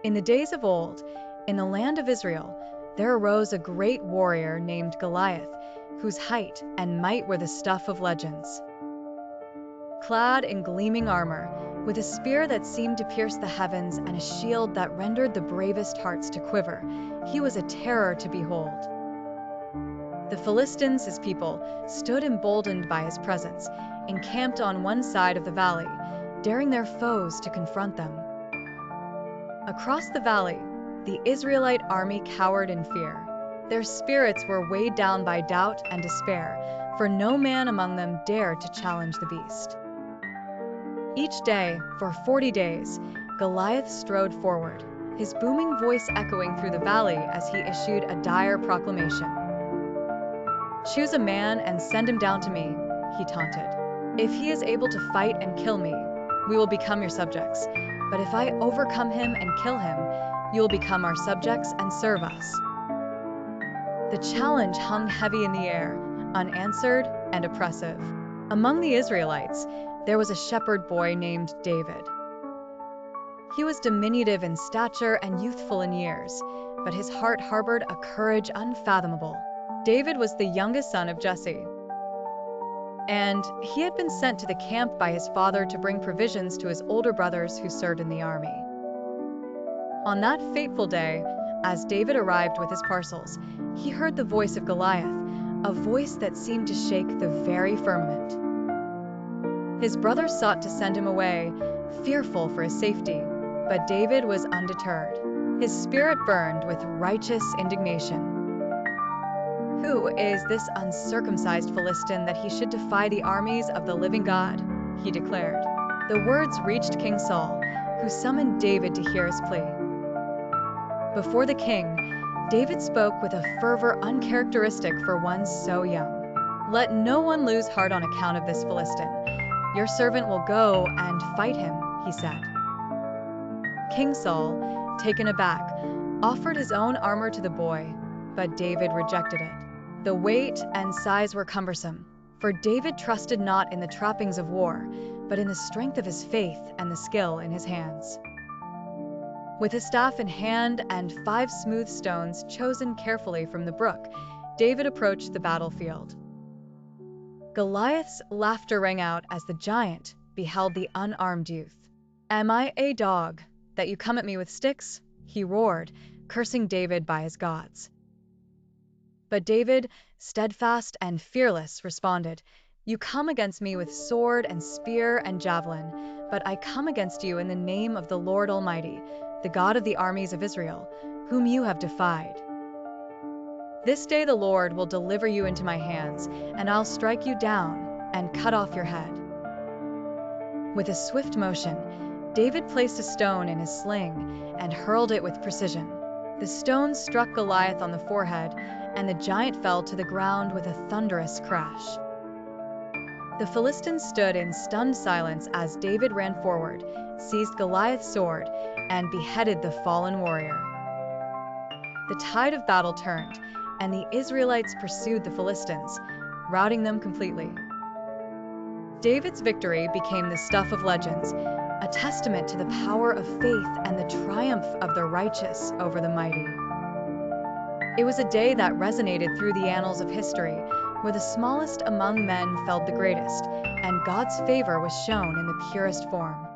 In the days of old, in the land of Israel, there arose a great warrior named Goliath, whose height and might were the stuff of legends. Clad in gleaming armor, with a spear that seemed to pierce the heavens and a shield that rendered the bravest hearts to quiver, he was a terror to behold. The Philistines, his people, stood emboldened by his presence, encamped on one side of the valley, daring their foes to confront them. Across the valley, the Israelite army cowered in fear. Their spirits were weighed down by doubt and despair, for no man among them dared to challenge the beast. Each day, for 40 days, Goliath strode forward, his booming voice echoing through the valley as he issued a dire proclamation. "Choose a man and send him down to me," he taunted. "If he is able to fight and kill me, we will become your subjects. But if I overcome him and kill him, you will become our subjects and serve us." The challenge hung heavy in the air, unanswered and oppressive. Among the Israelites, there was a shepherd boy named David. He was diminutive in stature and youthful in years, but his heart harbored a courage unfathomable. David was the youngest son of Jesse, and he had been sent to the camp by his father to bring provisions to his older brothers who served in the army. On that fateful day, as David arrived with his parcels, he heard the voice of Goliath, a voice that seemed to shake the very firmament. His brothers sought to send him away, fearful for his safety, but David was undeterred. His spirit burned with righteous indignation. "Who is this uncircumcised Philistine that he should defy the armies of the living God?" he declared. The words reached King Saul, who summoned David to hear his plea. Before the king, David spoke with a fervor uncharacteristic for one so young. "Let no one lose heart on account of this Philistine. Your servant will go and fight him," he said. King Saul, taken aback, offered his own armor to the boy, but David rejected it. The weight and size were cumbersome, for David trusted not in the trappings of war, but in the strength of his faith and the skill in his hands. With a staff in hand and 5 smooth stones chosen carefully from the brook, David approached the battlefield. Goliath's laughter rang out as the giant beheld the unarmed youth. "Am I a dog, that you come at me with sticks?" he roared, cursing David by his gods. But David, steadfast and fearless, responded, "You come against me with sword and spear and javelin, but I come against you in the name of the Lord Almighty, the God of the armies of Israel, whom you have defied. This day the Lord will deliver you into my hands, and I'll strike you down and cut off your head." With a swift motion, David placed a stone in his sling and hurled it with precision. The stone struck Goliath on the forehead, and the giant fell to the ground with a thunderous crash. The Philistines stood in stunned silence as David ran forward, seized Goliath's sword, and beheaded the fallen warrior. The tide of battle turned, and the Israelites pursued the Philistines, routing them completely. David's victory became the stuff of legends, a testament to the power of faith and the triumph of the righteous over the mighty. It was a day that resonated through the annals of history, where the smallest among men felt the greatest, and God's favor was shown in the purest form.